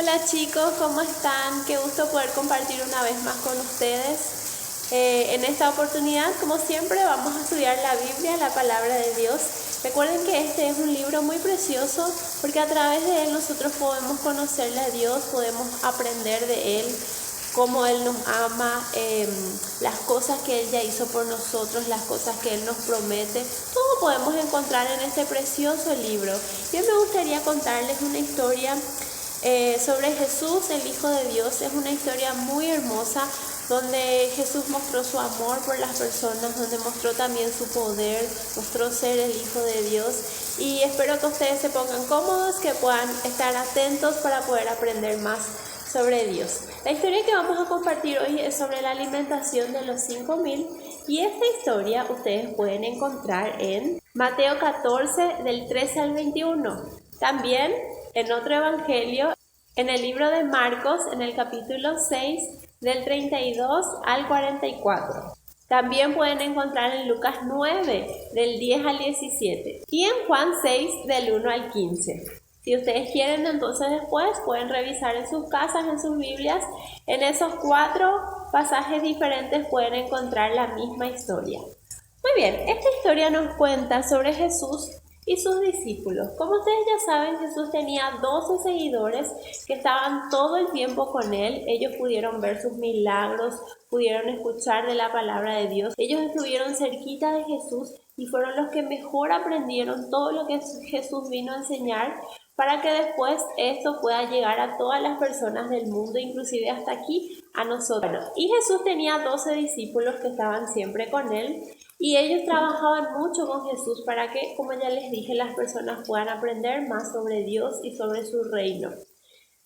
Hola chicos, ¿cómo están? Qué gusto poder compartir una vez más con ustedes. En esta oportunidad, como siempre, vamos a estudiar la Biblia, la palabra de Dios. Recuerden que este es un libro muy precioso porque a través de él nosotros podemos conocerle a Dios, podemos aprender de él, cómo Él nos ama, las cosas que Él ya hizo por nosotros, las cosas que Él nos promete. Todo podemos encontrar en este precioso libro. Y hoy me gustaría contarles una historia sobre Jesús, el Hijo de Dios. Es una historia muy hermosa donde Jesús mostró su amor por las personas, donde mostró también su poder, mostró ser el Hijo de Dios. Y espero que ustedes se pongan cómodos, que puedan estar atentos para poder aprender más sobre Dios. La historia que vamos a compartir hoy es sobre la alimentación de los 5.000 y esta historia ustedes pueden encontrar en Mateo 14 del 13 al 21. También en otro evangelio, en el libro de Marcos, en el capítulo 6 del 32 al 44. También pueden encontrar en Lucas 9 del 10 al 17 y en Juan 6 del 1 al 15. Si ustedes quieren, entonces después pueden revisar en sus casas, en sus Biblias. En esos 4 pasajes diferentes pueden encontrar la misma historia. Muy bien, esta historia nos cuenta sobre Jesús y sus discípulos. Como ustedes ya saben, Jesús tenía 12 seguidores que estaban todo el tiempo con él. Ellos pudieron ver sus milagros, pudieron escuchar de la palabra de Dios. Ellos estuvieron cerquita de Jesús y fueron los que mejor aprendieron todo lo que Jesús vino a enseñar, para que después esto pueda llegar a todas las personas del mundo, inclusive hasta aquí a nosotros. Y Jesús tenía 12 discípulos que estaban siempre con él y ellos trabajaban mucho con Jesús para que, como ya les dije, las personas puedan aprender más sobre Dios y sobre su reino.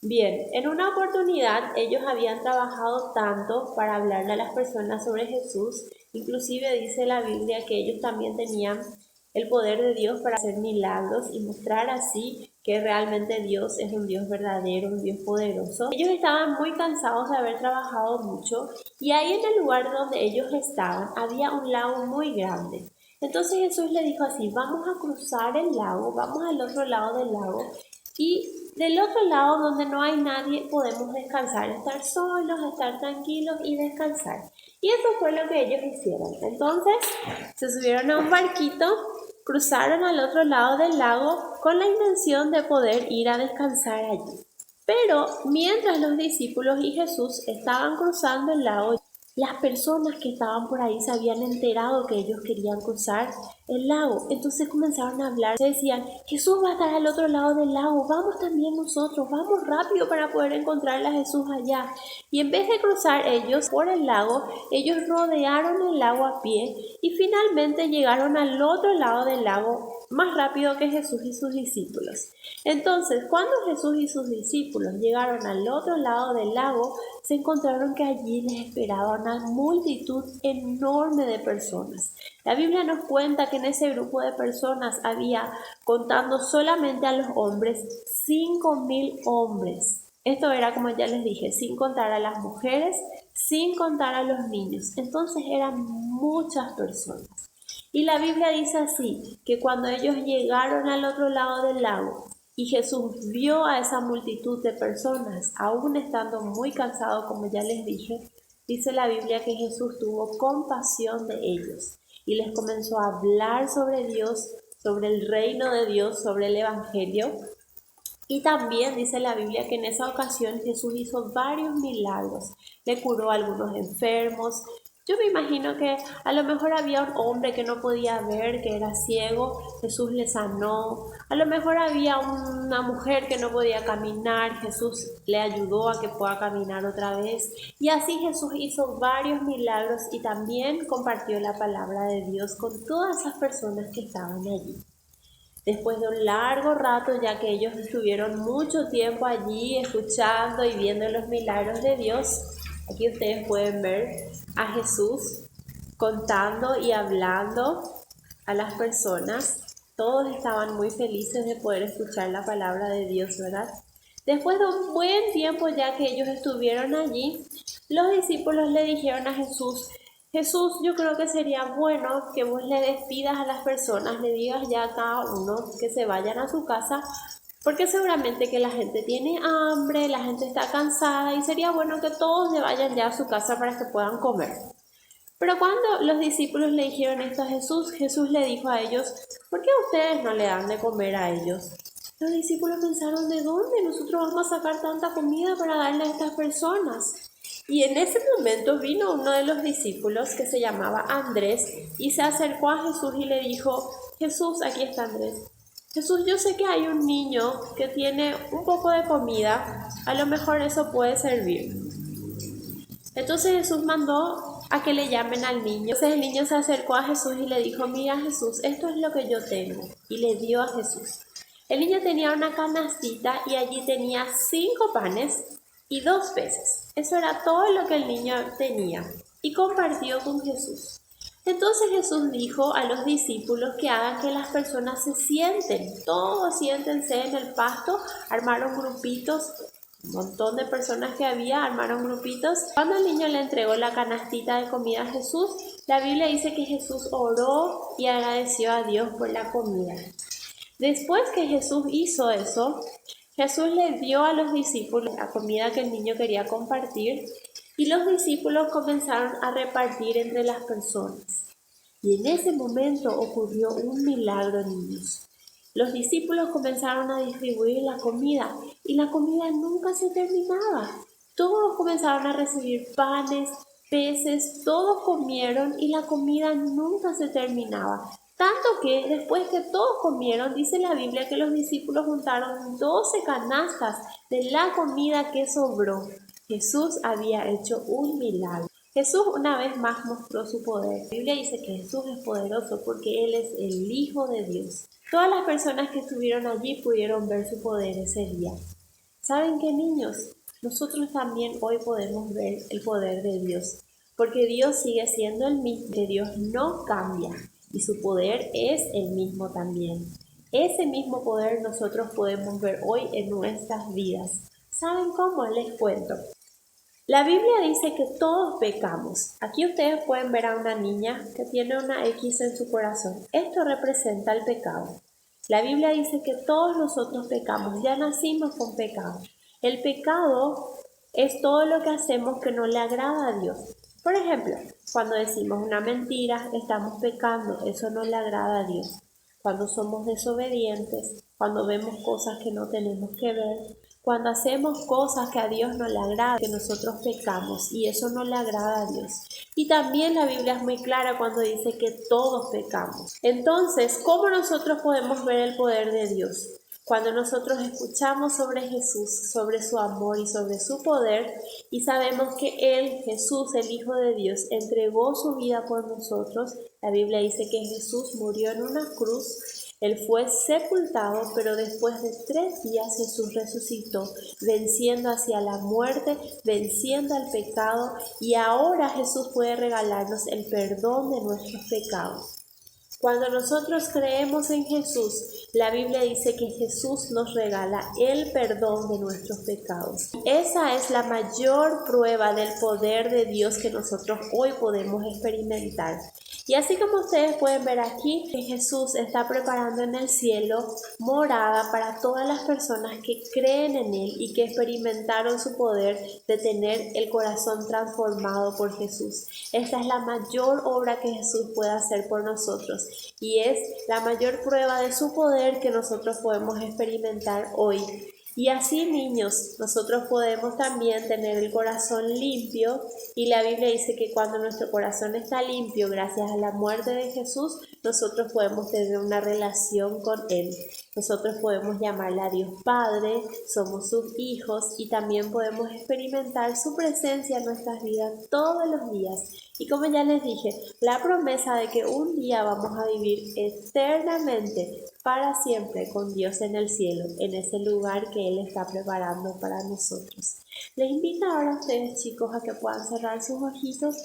Bien, en una oportunidad ellos habían trabajado tanto para hablarle a las personas sobre Jesús, inclusive dice la Biblia que ellos también tenían el poder de Dios para hacer milagros y mostrar así que realmente Dios es un Dios verdadero, un Dios poderoso. Ellos estaban muy cansados de haber trabajado mucho y ahí en el lugar donde ellos estaban había un lago muy grande. Entonces Jesús le dijo así: vamos a cruzar el lago, vamos al otro lado del lago y del otro lado donde no hay nadie podemos descansar, estar solos, estar tranquilos y descansar. Y eso fue lo que ellos hicieron. Entonces se subieron a un barquito, cruzaron al otro lado del lago con la intención de poder ir a descansar allí. Pero mientras los discípulos y Jesús estaban cruzando el lago, las personas que estaban por ahí se habían enterado que ellos querían cruzar el lago. Entonces comenzaron a hablar, se decían: Jesús va a estar al otro lado del lago, vamos también nosotros, vamos rápido para poder encontrar a Jesús allá. Y en vez de cruzar ellos por el lago, ellos rodearon el lago a pie y finalmente llegaron al otro lado del lago más rápido que Jesús y sus discípulos. Entonces, cuando Jesús y sus discípulos llegaron al otro lado del lago, se encontraron que allí les esperaba una multitud enorme de personas. La Biblia nos cuenta que en ese grupo de personas había, contando solamente a los hombres, 5.000 hombres. Esto era, como ya les dije, sin contar a las mujeres, sin contar a los niños. Entonces eran muchas personas. Y la Biblia dice así, que cuando ellos llegaron al otro lado del lago y Jesús vio a esa multitud de personas, aún estando muy cansado, como ya les dije, dice la Biblia que Jesús tuvo compasión de ellos y les comenzó a hablar sobre Dios, sobre el reino de Dios, sobre el Evangelio. Y también dice la Biblia que en esa ocasión Jesús hizo varios milagros. Le curó a algunos enfermos. Yo me imagino que a lo mejor había un hombre que no podía ver, que era ciego, Jesús le sanó. A lo mejor había una mujer que no podía caminar, Jesús le ayudó a que pueda caminar otra vez. Y así Jesús hizo varios milagros y también compartió la palabra de Dios con todas esas personas que estaban allí. Después de un largo rato, ya que ellos estuvieron mucho tiempo allí escuchando y viendo los milagros de Dios, aquí ustedes pueden ver a Jesús contando y hablando a las personas. Todos estaban muy felices de poder escuchar la palabra de Dios, ¿verdad? Después de un buen tiempo ya que ellos estuvieron allí, los discípulos le dijeron a Jesús: Jesús, yo creo que sería bueno que vos le despidas a las personas, le digas ya a cada uno que se vayan a su casa, porque seguramente que la gente tiene hambre, la gente está cansada y sería bueno que todos se vayan ya a su casa para que puedan comer. Pero cuando los discípulos le dijeron esto a Jesús, Jesús le dijo a ellos: ¿por qué ustedes no le dan de comer a ellos? Los discípulos pensaron: ¿de dónde nosotros vamos a sacar tanta comida para darle a estas personas? Y en ese momento vino uno de los discípulos que se llamaba Andrés y se acercó a Jesús y le dijo: Jesús, aquí está Andrés. Jesús, yo sé que hay un niño que tiene un poco de comida, a lo mejor eso puede servir. Entonces Jesús mandó a que le llamen al niño. Entonces el niño se acercó a Jesús y le dijo: mira Jesús, esto es lo que yo tengo. Y le dio a Jesús. El niño tenía una canastita y allí tenía 5 panes y 2 peces. Eso era todo lo que el niño tenía. Y compartió con Jesús. Entonces Jesús dijo a los discípulos que hagan que las personas se sienten. Todos siéntense en el pasto. Armaron grupitos. Un montón de personas que había armaron grupitos. Cuando el niño le entregó la canastita de comida a Jesús, la Biblia dice que Jesús oró y agradeció a Dios por la comida. Después que Jesús hizo eso, Jesús le dio a los discípulos la comida que el niño quería compartir y los discípulos comenzaron a repartir entre las personas. Y en ese momento ocurrió un milagro, niños. Los discípulos comenzaron a distribuir la comida y la comida nunca se terminaba. Todos comenzaron a recibir panes, peces, todos comieron y la comida nunca se terminaba. Tanto que después que todos comieron, dice la Biblia que los discípulos juntaron 12 canastas de la comida que sobró. Jesús había hecho un milagro. Jesús una vez más mostró su poder. La Biblia dice que Jesús es poderoso porque Él es el Hijo de Dios. Todas las personas que estuvieron allí pudieron ver su poder ese día. ¿Saben qué, niños? Nosotros también hoy podemos ver el poder de Dios, porque Dios sigue siendo el mismo, que Dios no cambia y su poder es el mismo también. Ese mismo poder nosotros podemos ver hoy en nuestras vidas. ¿Saben cómo? Les cuento. La Biblia dice que todos pecamos. Aquí ustedes pueden ver a una niña que tiene una X en su corazón. Esto representa el pecado. La Biblia dice que todos nosotros pecamos, ya nacimos con pecado. El pecado es todo lo que hacemos que no le agrada a Dios. Por ejemplo, cuando decimos una mentira, estamos pecando, eso no le agrada a Dios. Cuando somos desobedientes, cuando vemos cosas que no tenemos que ver, cuando hacemos cosas que a Dios no le agrada, que nosotros pecamos y eso no le agrada a Dios. Y también la Biblia es muy clara cuando dice que todos pecamos. Entonces, ¿cómo nosotros podemos ver el poder de Dios? Cuando nosotros escuchamos sobre Jesús, sobre su amor y sobre su poder, y sabemos que Él, Jesús, el Hijo de Dios, entregó su vida por nosotros. La Biblia dice que Jesús murió en una cruz. Él fue sepultado, pero después de 3 días Jesús resucitó, venciendo hacia la muerte, venciendo al pecado, y ahora Jesús puede regalarnos el perdón de nuestros pecados. Cuando nosotros creemos en Jesús, la Biblia dice que Jesús nos regala el perdón de nuestros pecados. Esa es la mayor prueba del poder de Dios que nosotros hoy podemos experimentar. Y así como ustedes pueden ver aquí, que Jesús está preparando en el cielo morada para todas las personas que creen en Él y que experimentaron su poder de tener el corazón transformado por Jesús. Esta es la mayor obra que Jesús puede hacer por nosotros y es la mayor prueba de su poder que nosotros podemos experimentar hoy. Y así, niños, nosotros podemos también tener el corazón limpio y la Biblia dice que cuando nuestro corazón está limpio, gracias a la muerte de Jesús, nosotros podemos tener una relación con Él. Nosotros podemos llamarle a Dios Padre, somos sus hijos y también podemos experimentar su presencia en nuestras vidas todos los días. Y como ya les dije, la promesa de que un día vamos a vivir eternamente, para siempre, con Dios en el cielo, en ese lugar que Él está preparando para nosotros. Les invito ahora a ustedes, chicos, a que puedan cerrar sus ojitos,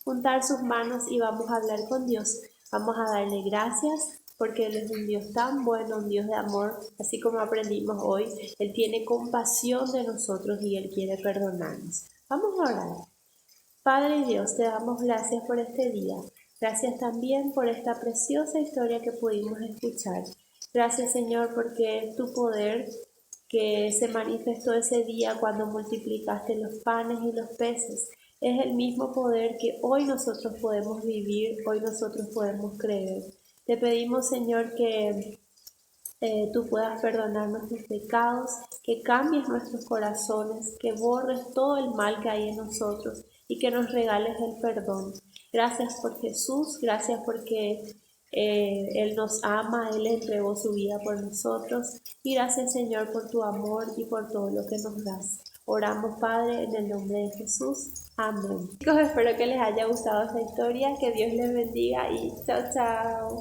juntar sus manos y vamos a hablar con Dios. Vamos a darle gracias porque Él es un Dios tan bueno, un Dios de amor, así como aprendimos hoy. Él tiene compasión de nosotros y Él quiere perdonarnos. Vamos a orar. Padre Dios, te damos gracias por este día. Gracias también por esta preciosa historia que pudimos escuchar. Gracias, Señor, porque tu poder que se manifestó ese día cuando multiplicaste los panes y los peces. Es el mismo poder que hoy nosotros podemos vivir, hoy nosotros podemos creer. Te pedimos, Señor, que tú puedas perdonar nuestros pecados, que cambies nuestros corazones, que borres todo el mal que hay en nosotros y que nos regales el perdón. Gracias por Jesús, gracias porque Él nos ama, Él entregó su vida por nosotros y gracias, Señor, por tu amor y por todo lo que nos das. Oramos, Padre, en el nombre de Jesús. Amén. Chicos, espero que les haya gustado esta historia, que Dios les bendiga y chao, chao.